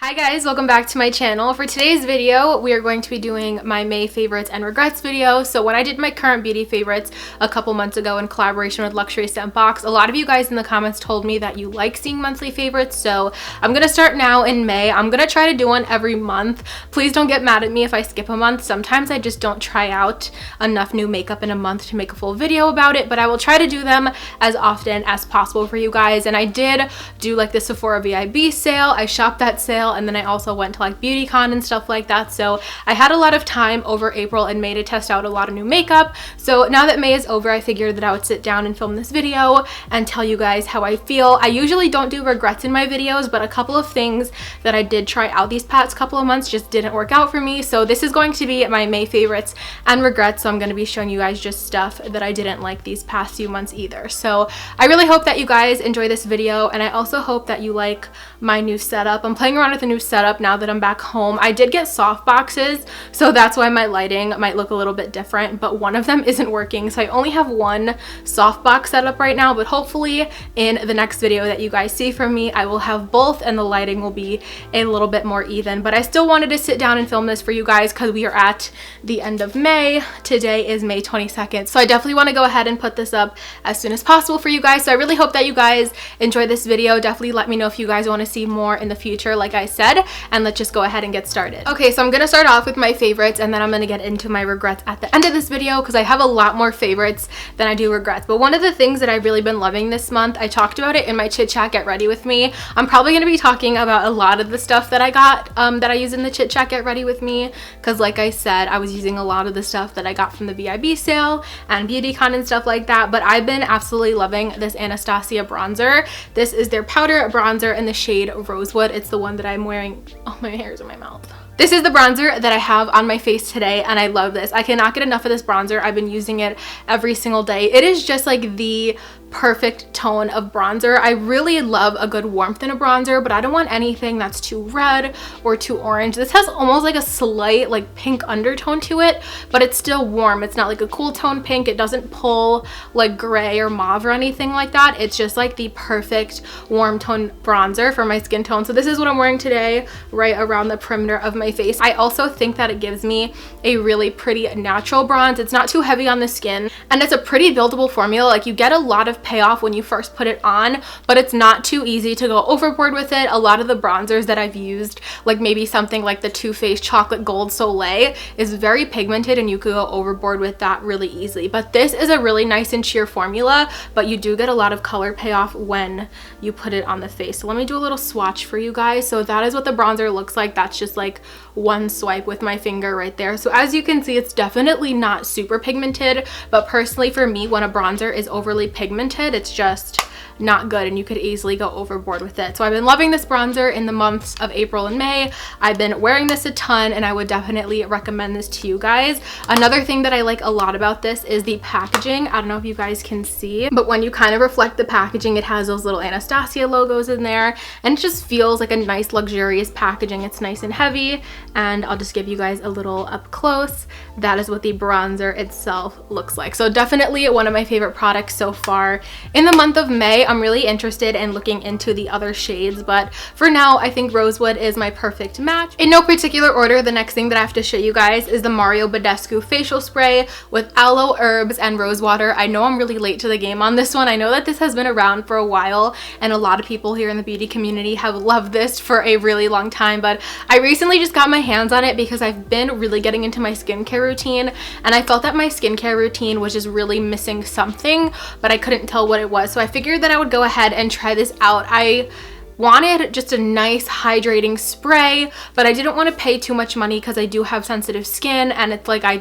Hi guys, welcome back to my channel. For today's video, we are going to be doing my May favorites and regrets video. So when I did my current beauty favorites a couple months ago in collaboration with Luxury Scent Box, a lot of you guys in the comments told me that you like seeing monthly favorites. So I'm gonna start now in May. I'm gonna try to do one every month. Please don't get mad at me if I skip a month. Sometimes I just don't try out enough new makeup in a month to make a full video about it, but I will try to do them as often as possible for you guys. And I did do like the Sephora VIB sale. I shopped that sale, and then I also went to like BeautyCon and stuff like that. So I had a lot of time over April and May to test out a lot of new makeup. So now that May is over, I figured that I would sit down and film this video and tell you guys how I feel. I usually don't do regrets in my videos, but a couple of things that I did try out these past couple of months just didn't work out for me. So this is going to be my May favorites and regrets. So I'm going to be showing you guys just stuff that I didn't like these past few months either. So I really hope that you guys enjoy this video, and I also hope that you like my new setup. I'm playing around with a new setup now that I'm back home. I did get soft boxes, so that's why my lighting might look a little bit different, but one of them isn't working. So I only have one soft box setup right now, but hopefully in the next video that you guys see from me, I will have both and the lighting will be a little bit more even. But I still wanted to sit down and film this for you guys because we are at the end of May. Today is May 22nd. So I definitely want to go ahead and put this up as soon as possible for you guys. So I really hope that you guys enjoy this video. Definitely let me know if you guys want to see more in the future, like I said, and let's just go ahead and get started. Okay, so I'm gonna start off with my favorites, and then I'm gonna get into my regrets at the end of this video because I have a lot more favorites than I do regrets. But one of the things that I've really been loving this month, I talked about it in my chit chat Get Ready With Me. I'm probably gonna be talking about a lot of the stuff that I got that I use in the chit chat Get Ready With Me, because like I said, I was using a lot of the stuff that I got from the VIB sale and BeautyCon and stuff like that. But I've been absolutely loving this Anastasia bronzer. This is their powder bronzer in the shade Rosewood. It's the one that I'm wearing. Oh, my hair's in my mouth. This is the bronzer that I have on my face today, and I love this. I cannot get enough of this bronzer. I've been using it every single day. It is just like the perfect tone of bronzer. I really love a good warmth in a bronzer, but I don't want anything that's too red or too orange. This has almost like a slight like pink undertone to it, but it's still warm. It's not like a cool tone pink. It doesn't pull like gray or mauve or anything like that. It's just like the perfect warm tone bronzer for my skin tone. So this is what I'm wearing today, right around the perimeter of my face. I also think that it gives me a really pretty natural bronze. It's not too heavy on the skin, and it's a pretty buildable formula. Like, you get a lot of payoff when you first put it on, but it's not too easy to go overboard with it. A lot of the bronzers that I've used, like maybe something like the Too Faced Chocolate Gold Soleil, is very pigmented and you could go overboard with that really easily. But this is a really nice and sheer formula, but you do get a lot of color payoff when you put it on the face. So let me do a little swatch for you guys. So that is what the bronzer looks like. That's just like one swipe with my finger right there. So as you can see, it's definitely not super pigmented, but personally for me, when a bronzer is overly pigmented, it's just not good and you could easily go overboard with it. So I've been loving this bronzer in the months of April and May. I've been wearing this a ton, and I would definitely recommend this to you guys. Another thing that I like a lot about this is the packaging. I don't know if you guys can see, but when you kind of reflect the packaging, it has those little Anastasia logos in there, and it just feels like a nice luxurious packaging. It's nice and heavy, and I'll just give you guys a little up close. That is what the bronzer itself looks like. So definitely one of my favorite products so far in the month of May. I'm really interested in looking into the other shades, but for now I think Rosewood is my perfect match. In no particular order, the next thing that I have to show you guys is the Mario Badescu facial spray with aloe, herbs, and rose water. I know I'm really late to the game on this one. I know that this has been around for a while, and a lot of people here in the beauty community have loved this for a really long time, but I recently just got my hands on it because I've been really getting into my skincare routine, and I felt that my skincare routine was just really missing something, but I couldn't tell what it was. So I figured that I would go ahead and try this out. I wanted just a nice hydrating spray, but I didn't want to pay too much money because I do have sensitive skin, and it's like I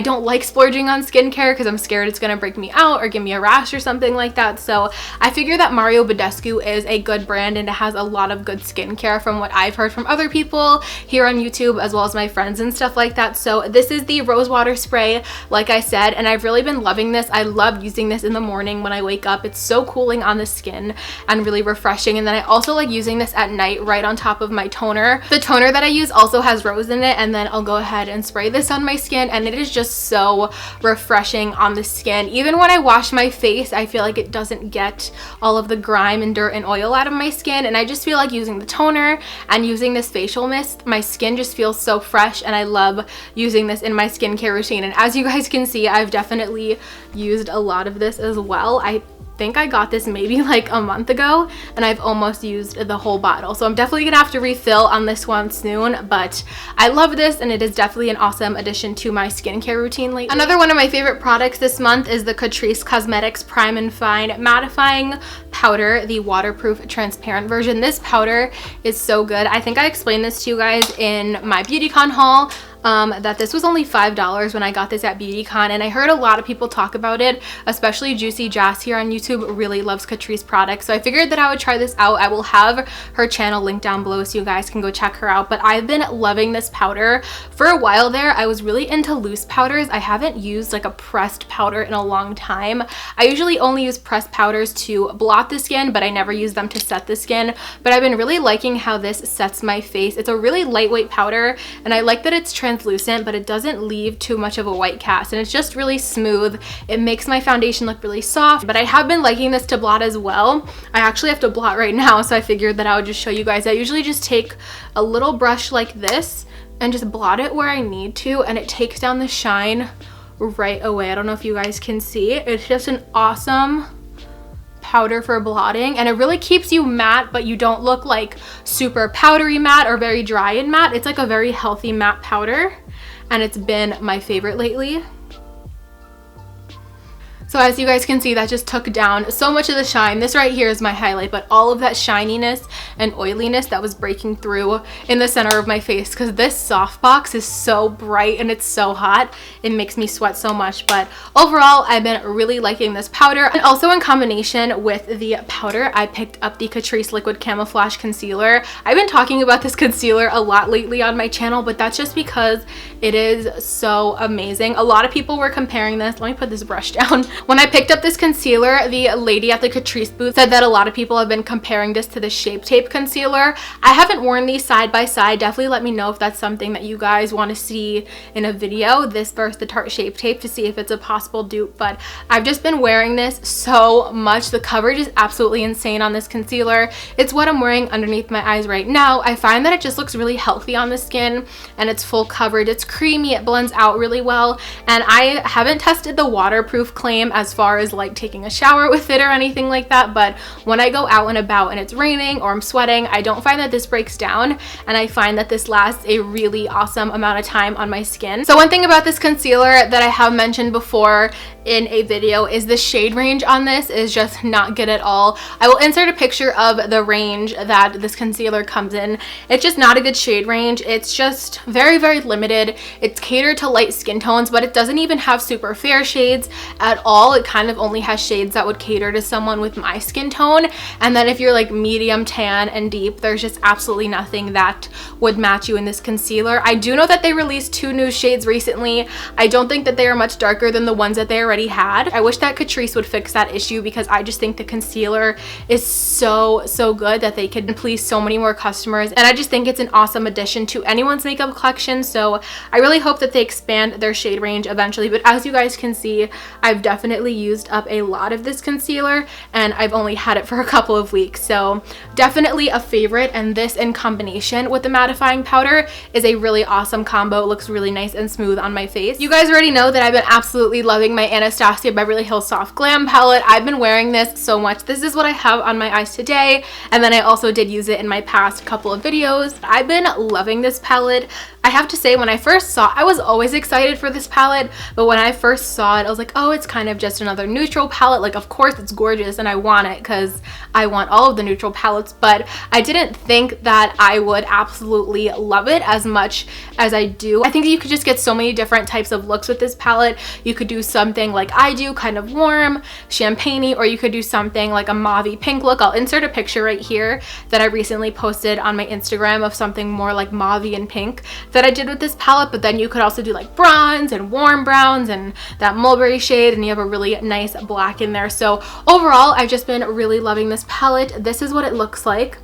don't like splurging on skincare because I'm scared it's gonna break me out or give me a rash or something like that. So I figure that Mario Badescu is a good brand, and it has a lot of good skincare from what I've heard from other people here on YouTube as well as my friends and stuff like that. So this is the rose water spray, like I said, and I've really been loving this. I love using this in the morning when I wake up. It's so cooling on the skin and really refreshing. And then I also like using this at night right on top of my toner. The toner that I use also has rose in it, and then I'll go ahead and spray this on my skin, and it is just so refreshing on the skin. Even when I wash my face, I feel like it doesn't get all of the grime and dirt and oil out of my skin, and I just feel like using the toner and using this facial mist, my skin just feels so fresh, and I love using this in my skincare routine. And as you guys can see, I've definitely used a lot of this as well. I think I got this maybe like a month ago, and I've almost used the whole bottle, so I'm definitely gonna have to refill on this one soon. But I love this, and it is definitely an awesome addition to my skincare routine lately. Another one of my favorite products this month is the Catrice Cosmetics Prime and Fine Mattifying Powder, the waterproof transparent version. This powder is so good. I think I explained this to you guys in my BeautyCon haul, that this was only $5 when I got this at BeautyCon, and I heard a lot of people talk about it, especially Juicy Jazz here on YouTube really loves Catrice products, so I figured that I would try this out. I will have her channel linked down below so you guys can go check her out, but I've been loving this powder. For a while there, I was really into loose powders. I haven't used like a pressed powder in a long time. I usually only use pressed powders to blot the skin, but I never use them to set the skin, but I've been really liking how this sets my face. It's a really lightweight powder, and I like that it's translucent, but it doesn't leave too much of a white cast, and it's just really smooth. It makes my foundation look really soft, but I have been liking this to blot as well. I actually have to blot right now, so I figured that I would just show you guys. I usually just take a little brush like this and just blot it where I need to, and it takes down the shine right away. I don't know if you guys can see. It's just an awesome powder for blotting, and it really keeps you matte, but you don't look like super powdery matte or very dry and matte. It's like a very healthy matte powder, and it's been my favorite lately. So as you guys can see, that just took down so much of the shine. This right here is my highlight, but all of that shininess and oiliness that was breaking through in the center of my face, because this softbox is so bright and it's so hot, it makes me sweat so much. But overall, I've been really liking this powder. And also in combination with the powder, I picked up the Catrice Liquid Camouflage Concealer. I've been talking about this concealer a lot lately on my channel, but that's just because it is so amazing. A lot of people were comparing this. Let me put this brush down. When I picked up this concealer, the lady at the Catrice booth said that a lot of people have been comparing this to the Shape Tape concealer. I haven't worn these side by side. Definitely let me know if that's something that you guys want to see in a video, this versus the Tarte Shape Tape, to see if it's a possible dupe. But I've just been wearing this so much. The coverage is absolutely insane on this concealer. It's what I'm wearing underneath my eyes right now. I find that it just looks really healthy on the skin, and it's full coverage. It's creamy, it blends out really well, and I haven't tested the waterproof claim as far as like taking a shower with it or anything like that, but when I go out and about and it's raining or I'm sweating, I don't find that this breaks down, and I find that this lasts a really awesome amount of time on my skin. So one thing about this concealer that I have mentioned before in a video is the shade range on this is just not good at all. I will insert a picture of the range that this concealer comes in. It's just not a good shade range. It's just very, very limited. It's catered to light skin tones, but it doesn't even have super fair shades at all. It kind of only has shades that would cater to someone with my skin tone, and then if you're like medium tan and deep, there's just absolutely nothing that would match you in this concealer. I do know that they released 2 new shades recently. I don't think that they are much darker than the ones that they already had. I wish that Catrice would fix that issue, because I just think the concealer is so good that they could please so many more customers, and I just think it's an awesome addition to anyone's makeup collection. So I really hope that they expand their shade range eventually. But as you guys can see, I've definitely used up a lot of this concealer, and I've only had it for a couple of weeks, so definitely a favorite. And this in combination with the mattifying powder is a really awesome combo. It looks really nice and smooth on my face. You guys already know that I've been absolutely loving my Anastasia Beverly Hills Soft Glam palette. I've been wearing this so much. This is what I have on my eyes today, and then I also did use it in my past couple of videos. I've been loving this palette. I have to say, when I first saw it, I was always excited for this palette, but when I first saw it, I was like, oh, it's kind of just another neutral palette. Like, of course it's gorgeous and I want it because I want all of the neutral palettes, but I didn't think that I would absolutely love it as much as I do. I think that you could just get so many different types of looks with this palette. You could do something like I do, kind of warm, champagne-y, or you could do something like a mauve pink look. I'll insert a picture right here that I recently posted on my Instagram of something more like mauve and pink that I did with this palette, but then you could also do like bronze and warm browns and that mulberry shade, and you have a really nice black in there. So overall, I've just been really loving this palette. This is what it looks like.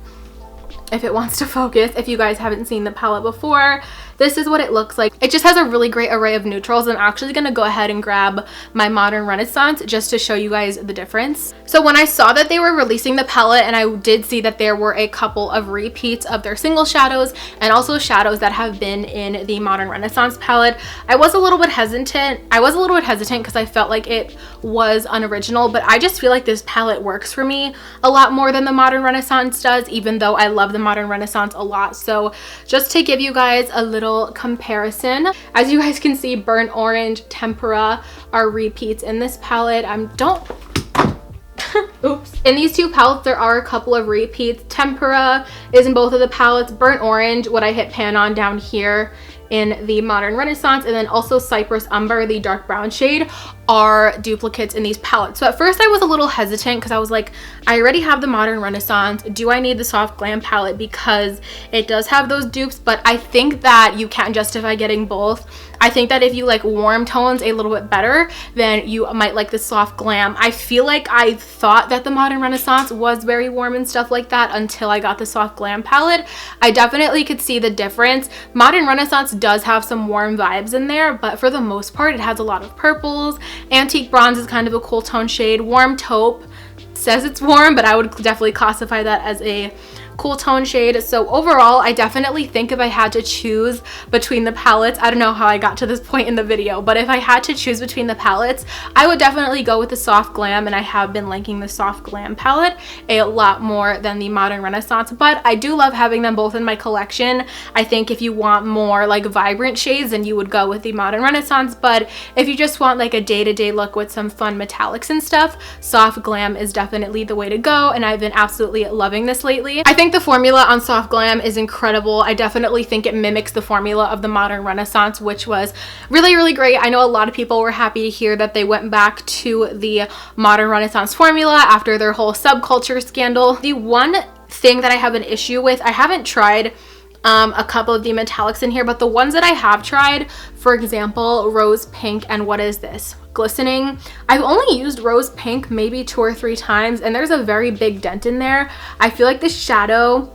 If it wants to focus, if you guys haven't seen the palette before, this is what it looks like. It just has a really great array of neutrals. I'm actually gonna go ahead and grab my Modern Renaissance just to show you guys the difference. So when I saw that they were releasing the palette, and I did see that there were a couple of repeats of their single shadows and also shadows that have been in the Modern Renaissance palette, I was a little bit hesitant. Because I felt like it was unoriginal, but I just feel like this palette works for me a lot more than the Modern Renaissance does, even though I love the Modern Renaissance a lot. So just to give you guys a little comparison, as you guys can see, burnt orange, tempera are repeats in this palette. Oops. In these two palettes, there are a couple of repeats. Tempera is in both of the palettes. Burnt orange, what I hit pan on down here, in the Modern Renaissance, and then also Cypress Umber, the dark brown shade, are duplicates in these palettes. So at first I was a little hesitant because I was like, I already have the Modern Renaissance. Do I need the Soft Glam palette because it does have those dupes? But I think that you can't justify getting both. I think that if you like warm tones a little bit better, then you might like the Soft Glam. I feel like I thought that the Modern Renaissance was very warm and stuff like that until I got the Soft Glam palette. I definitely could see the difference. Modern Renaissance does have some warm vibes in there, but for the most part, it has a lot of purples. Antique Bronze is kind of a cool tone shade. Warm Taupe says it's warm, but I would definitely classify that as a cool tone shade. So overall, I definitely think if I had to choose between the palettes, I don't know how I got to this point in the video, but if I had to choose between the palettes, I would definitely go with the Soft Glam, and I have been liking the Soft Glam palette a lot more than the Modern Renaissance, but I do love having them both in my collection. I think if you want more like vibrant shades, then you would go with the Modern Renaissance, but if you just want like a day-to-day look with some fun metallics and stuff, Soft Glam is definitely the way to go, and I've been absolutely loving this lately. I think the formula on Soft Glam is incredible. I definitely think it mimics the formula of the Modern Renaissance, which was really, really great. I know a lot of people were happy to hear that they went back to the Modern Renaissance formula after their whole subculture scandal. The one thing that I have an issue with, I haven't tried a couple of the metallics in here, but the ones that I have tried, for example, Rose Pink and what is this? Glistening. I've only used Rose Pink maybe 2 or 3 times, and there's a very big dent in there. I feel like the shadow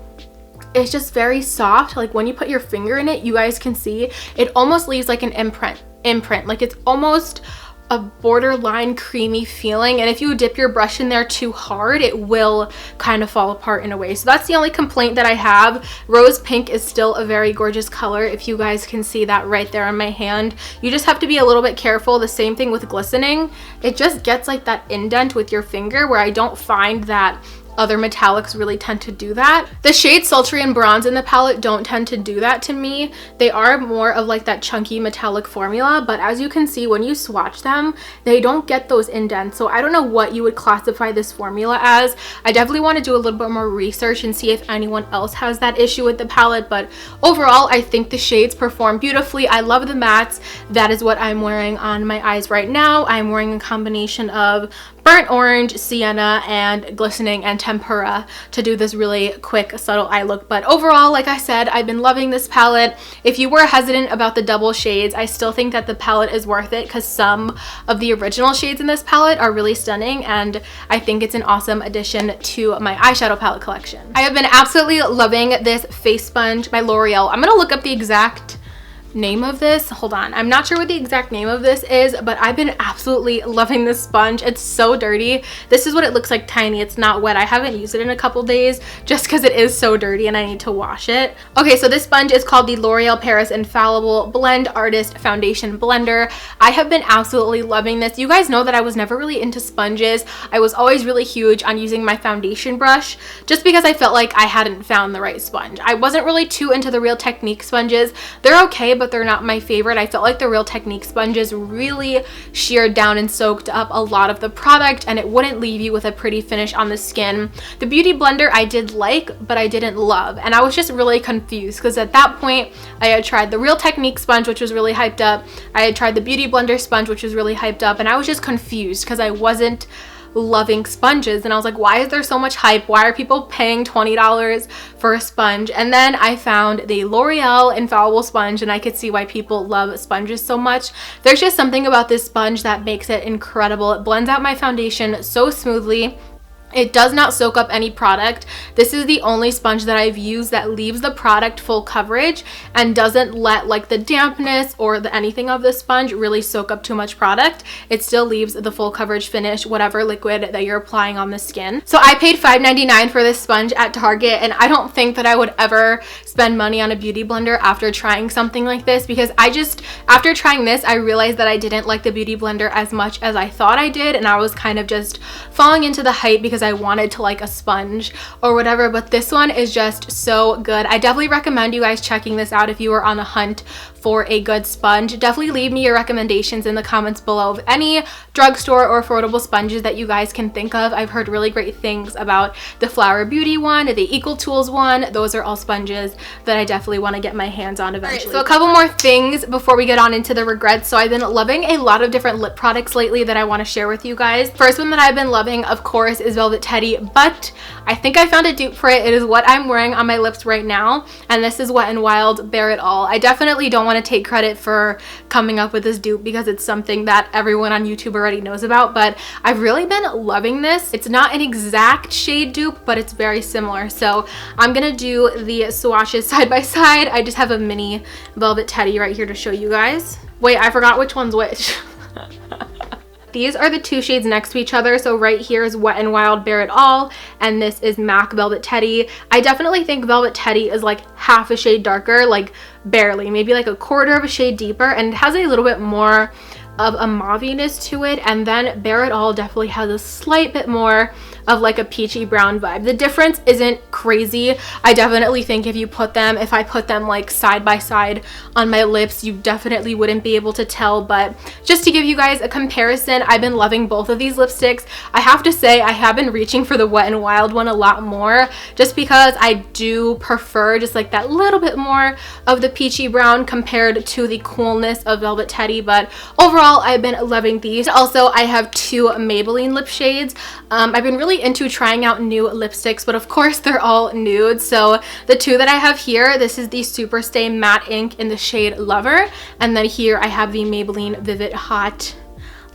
is just very soft. Like when you put your finger in it, you guys can see it almost leaves like an imprint. Like it's almost a borderline creamy feeling, and if you dip your brush in there too hard, it will kind of fall apart in a way. So that's the only complaint that I have. Rose Pink is still a very gorgeous color, if you guys can see that right there on my hand. You just have to be a little bit careful. The same thing with glistening. It just gets like that indent with your finger, where I don't find that other metallics really tend to do that. The shades Sultry and Bronze in the palette don't tend to do that to me. They are more of like that chunky metallic formula, but as you can see when you swatch them, they don't get those indents. So I don't know what you would classify this formula as. I definitely want to do a little bit more research and see if anyone else has that issue with the palette, but overall I think the shades perform beautifully. I love the mattes. That is what I'm wearing on my eyes right now. I'm wearing a combination of burnt orange, sienna, and glistening and tempera to do this really quick subtle eye look. But overall, like I said, I've been loving this palette. If you were hesitant about the double shades, I still think that the palette is worth it because some of the original shades in this palette are really stunning, and I think it's an awesome addition to my eyeshadow palette collection. I have been absolutely loving this face sponge by L'Oreal. I'm gonna look up the exact name of this. Hold on, I'm not sure what the exact name of this is, but I've been absolutely loving this sponge. It's so dirty. This is what it looks like tiny. It's not wet. I haven't used it in a couple days just because it is so dirty and I need to wash it. Okay, so this sponge is called the L'Oreal Paris Infallible Blend Artist Foundation Blender. I have been absolutely loving this. You guys know that I was never really into sponges. I was always really huge on using my foundation brush just because I felt like I hadn't found the right sponge. I wasn't really too into the Real Technique sponges. They're okay, but they're not my favorite. I felt like the Real Technique sponges really sheared down and soaked up a lot of the product, and it wouldn't leave you with a pretty finish on the skin. The Beauty Blender I did like, but I didn't love, and I was just really confused because at that point I had tried the Real Technique sponge, which was really hyped up. I had tried the Beauty Blender sponge, which was really hyped up, and I was just confused because I wasn't loving sponges, and I was like, why is there so much hype? Why are people paying $20 for a sponge? And then I found the L'Oreal Infallible Sponge, and I could see why people love sponges so much. There's just something about this sponge that makes it incredible. It blends out my foundation so smoothly. It does not soak up any product. This is the only sponge that I've used that leaves the product full coverage and doesn't let like the dampness or the anything of the sponge really soak up too much product. It still leaves the full coverage finish, whatever liquid that you're applying on the skin. So I paid $5.99 for this sponge at Target, and I don't think that I would ever spend money on a beauty blender after trying something like this, because after trying this, I realized that I didn't like the beauty blender as much as I thought I did, and I was kind of just falling into the hype because I wanted to like a sponge or whatever. But this one is just so good. I definitely recommend you guys checking this out if you are on a hunt for a good sponge. Definitely leave me your recommendations in the comments below of any drugstore or affordable sponges that you guys can think of. I've heard really great things about the Flower Beauty one, the Equal Tools one. Those are all sponges that I definitely want to get my hands on eventually. Right, so a couple more things before we get on into the regrets. So I've been loving a lot of different lip products lately that I want to share with you guys. First one that I've been loving, of course, is Velvet Teddy, but I think I found a dupe for it. It is what I'm wearing on my lips right now, and this is Wet n Wild Bare It All. I definitely don't want to take credit for coming up with this dupe because it's something that everyone on YouTube already knows about, but I've really been loving this. It's not an exact shade dupe, but it's very similar. So I'm gonna do the swatches side by side. I just have a mini Velvet Teddy right here to show you guys. Wait, I forgot which one's which. These are the two shades next to each other. So right here is Wet n Wild Bare It All, and this is MAC Velvet Teddy. I definitely think Velvet Teddy is like half a shade darker, like barely, maybe like a quarter of a shade deeper, and it has a little bit more of a mauviness to it. And then Bare It All definitely has a slight bit more of like a peachy brown vibe. The difference isn't crazy. I definitely think if I put them like side by side on my lips, you definitely wouldn't be able to tell. But just to give you guys a comparison, I've been loving both of these lipsticks. I have to say I have been reaching for the Wet n Wild one a lot more, just because I do prefer just like that little bit more of the peachy brown compared to the coolness of Velvet Teddy. But overall, I've been loving these. Also, I have two Maybelline lip shades. I've been really into trying out new lipsticks, but of course they're all nude. So the two that I have here, this is the Superstay Matte Ink in the shade Lover, and then here I have the Maybelline Vivid Hot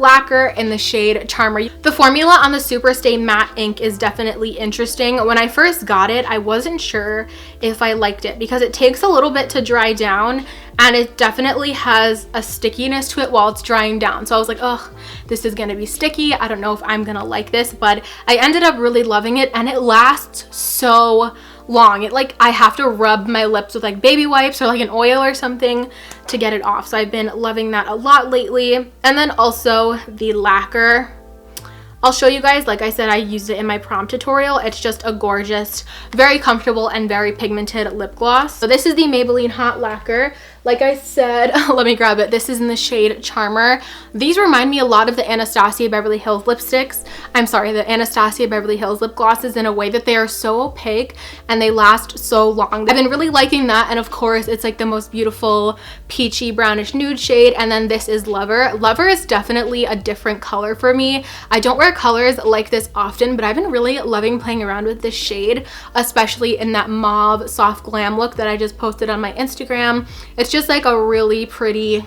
Lacquer in the shade Charmer. The formula on the Superstay Matte Ink is definitely interesting. When I first got it, I wasn't sure if I liked it because it takes a little bit to dry down, and it definitely has a stickiness to it while it's drying down. So I was like, oh, this is gonna be sticky. I don't know if I'm gonna like this, but I ended up really loving it, and it lasts so long. I have to rub my lips with like baby wipes or like an oil or something to get it off. So I've been loving that a lot lately. And then also the lacquer, I'll show you guys. Like I said, I used it in my prom tutorial. It's just a gorgeous, very comfortable and very pigmented lip gloss. So this is the Maybelline Hot Lacquer. Like I said, let me grab it. This is in the shade Charmer. These remind me a lot of the Anastasia Beverly Hills lipsticks. I'm sorry, the Anastasia Beverly Hills lip glosses, in a way that they are so opaque and they last so long. I've been really liking that. And of course, it's like the most beautiful peachy brownish nude shade. And then this is Lover. Lover is definitely a different color for me. I don't wear colors like this often, but I've been really loving playing around with this shade, especially in that mauve soft glam look that I just posted on my Instagram. It's just like a really pretty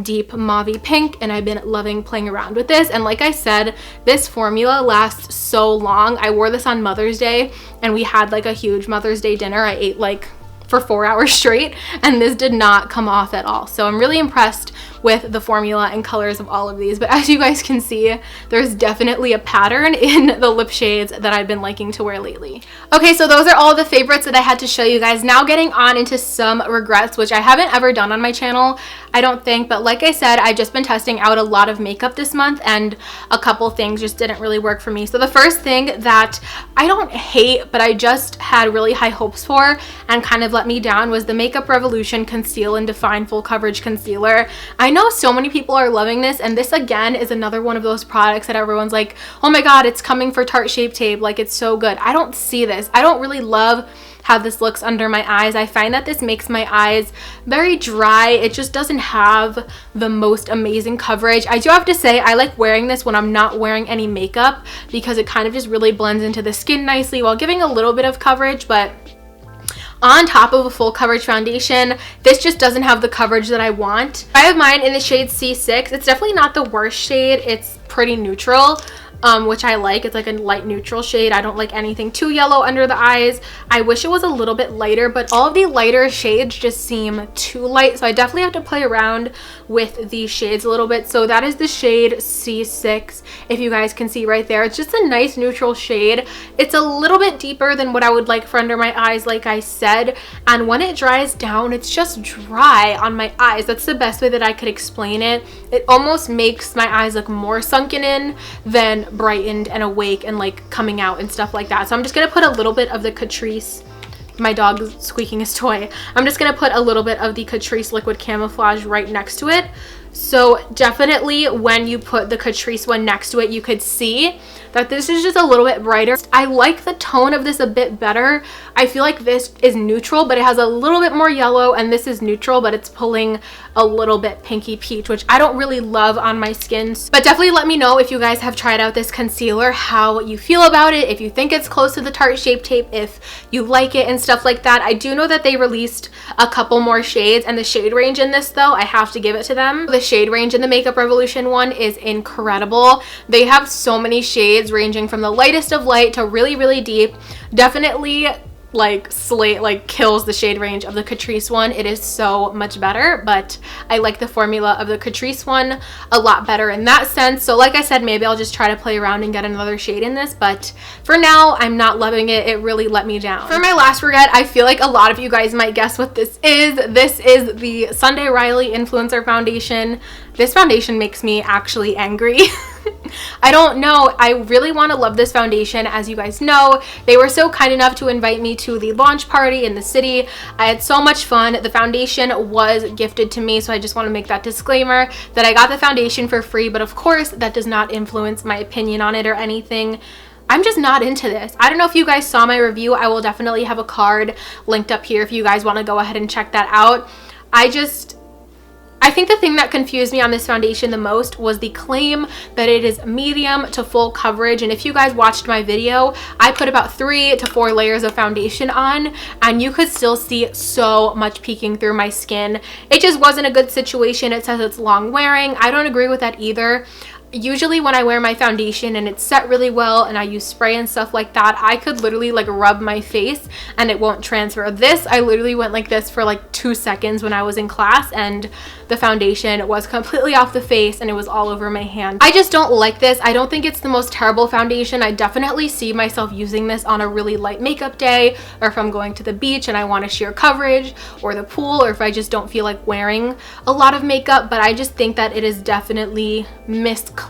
deep mauvey pink, and I've been loving playing around with this. And like I said, this formula lasts so long. I wore this on Mother's Day, and we had like a huge Mother's Day dinner. I ate like for 4 hours straight, and this did not come off at all. So I'm really impressed with the formula and colors of all of these. But as you guys can see, there's definitely a pattern in the lip shades that I've been liking to wear lately. Okay, so those are all the favorites that I had to show you guys. Now getting on into some regrets, which I haven't ever done on my channel, I don't think. But like I said, I've just been testing out a lot of makeup this month, and a couple things just didn't really work for me. So the first thing that I don't hate, but I just had really high hopes for and kind of let me down, was the Makeup Revolution Conceal and Define Full Coverage Concealer. I know so many people are loving this, and this again is another one of those products that everyone's like, oh my god, it's coming for Tarte Shape Tape, like it's so good. I don't see this. I don't really love how this looks under my eyes. I find that this makes my eyes very dry. It just doesn't have the most amazing coverage. I do have to say I like wearing this when I'm not wearing any makeup because it kind of just really blends into the skin nicely while giving a little bit of coverage, but on top of a full coverage foundation, this just doesn't have the coverage that I want. I have mine in the shade C6. It's definitely not the worst shade. It's pretty neutral, which I like. It's like a light neutral shade. I don't like anything too yellow under the eyes. I wish it was a little bit lighter, but all of the lighter shades just seem too light. So I definitely have to play around with these shades a little bit. So that is the shade C6. If you guys can see right there, it's just a nice neutral shade. It's a little bit deeper than what I would like for under my eyes, like I said. And when it dries down, it's just dry on my eyes. That's the best way that I could explain it. It almost makes my eyes look more sunken in than brightened and awake and like coming out and stuff like that. So I'm just gonna put a little bit of the Catrice, my dog's squeaking his toy. I'm just gonna put a little bit of the Catrice Liquid Camouflage right next to it. So definitely when you put the Catrice one next to it, you could see that this is just a little bit brighter. I like the tone of this a bit better. I feel like this is neutral, but it has a little bit more yellow, and this is neutral, but it's pulling a little bit pinky peach, which I don't really love on my skin. But definitely let me know if you guys have tried out this concealer, how you feel about it, if you think it's close to the Tarte Shape Tape, if you like it and stuff like that. I do know that they released a couple more shades, and the shade range in this, though, I have to give it to them. The shade range in the Makeup Revolution one is incredible. They have so many shades ranging from the lightest of light to really, really deep. Definitely kills the shade range of the Catrice one. It is so much better, but I like the formula of the Catrice one a lot better in that sense. So like I said, maybe I'll just try to play around and get another shade in this, but for now I'm not loving it. It really let me down. For my last regret, I feel like a lot of you guys might guess what this is. This is the Sunday Riley Influencer Foundation. This foundation makes me actually angry. I don't know. I really want to love this foundation. As you guys know, they were so kind enough to invite me to the launch party in the city. I had so much fun. The foundation was gifted to me, so I just want to make that disclaimer that I got the foundation for free, but of course that does not influence my opinion on it or anything. I'm just not into this. I don't know if you guys saw my review. I will definitely have a card linked up here if you guys want to go ahead and check that out. I think the thing that confused me on this foundation the most was the claim that it is medium to full coverage. And if you guys watched my video, I put about 3 to 4 layers of foundation on, and you could still see so much peeking through my skin. It just wasn't a good situation. It says it's long wearing. I don't agree with that either. Usually when I wear my foundation and it's set really well and I use spray and stuff like that, I could literally like rub my face and it won't transfer. This, I literally went like this for like 2 seconds when I was in class, and the foundation was completely off the face and it was all over my hand. I just don't like this. I don't think it's the most terrible foundation. I definitely see myself using this on a really light makeup day, or if I'm going to the beach and I want a sheer coverage, or the pool, or if I just don't feel like wearing a lot of makeup. But I just think that it is definitely misclaimed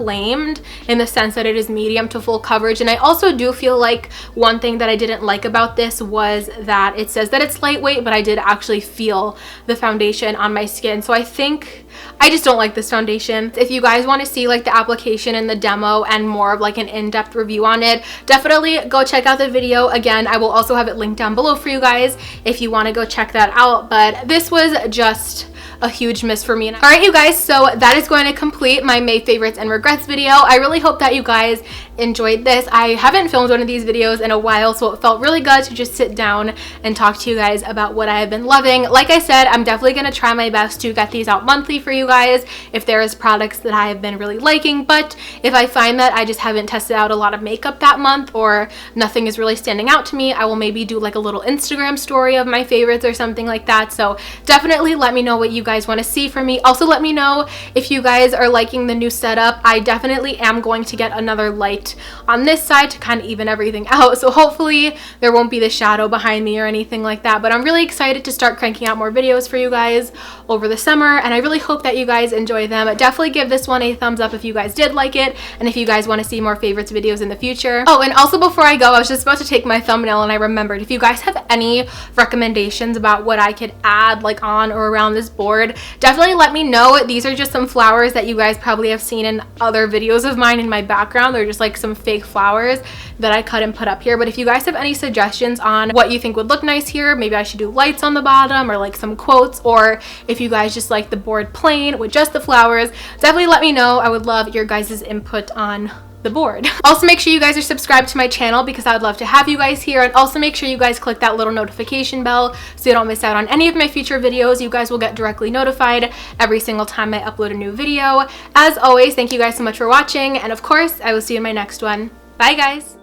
in the sense that it is medium to full coverage. And I also do feel like one thing that I didn't like about this was that it says that it's lightweight, but I did actually feel the foundation on my skin. So I think I just don't like this foundation. If you guys want to see like the application and the demo and more of like an in-depth review on it, definitely go check out the video. Again, I will also have it linked down below for you guys if you want to go check that out. But this was just a huge miss for me. All right, you guys, so that is going to complete my May favorites and regrets video. I really hope that you guys enjoyed this. I haven't filmed one of these videos in a while, so it felt really good to just sit down and talk to you guys about what I have been loving. Like I said, I'm definitely going to try my best to get these out monthly for you guys if there is products that I have been really liking. But if I find that I just haven't tested out a lot of makeup that month, or nothing is really standing out to me, I will maybe do like a little Instagram story of my favorites or something like that. So definitely let me know what you guys want to see from me. Also let me know if you guys are liking the new setup. I definitely am going to get another light on this side to kind of even everything out, so hopefully there won't be the shadow behind me or anything like that. But I'm really excited to start cranking out more videos for you guys over the summer, and I really hope that you guys enjoy them. Definitely give this one a thumbs up if you guys did like it, and if you guys want to see more favorites videos in the future. Oh, and also before I go, I was just about to take my thumbnail and I remembered, if you guys have any recommendations about what I could add like on or around this board, definitely let me know. These are just some flowers that you guys probably have seen in other videos of mine in my background. They're just like like some fake flowers that I cut and put up here. But if you guys have any suggestions on what you think would look nice here, maybe I should do lights on the bottom or like some quotes, or if you guys just like the board plain with just the flowers, definitely let me know. I would love your guys' input on the board. Also, make sure you guys are subscribed to my channel because I would love to have you guys here, and also make sure you guys click that little notification bell so you don't miss out on any of my future videos. You guys will get directly notified every single time I upload a new video. As always, thank you guys so much for watching, and of course, I will see you in my next one. Bye guys!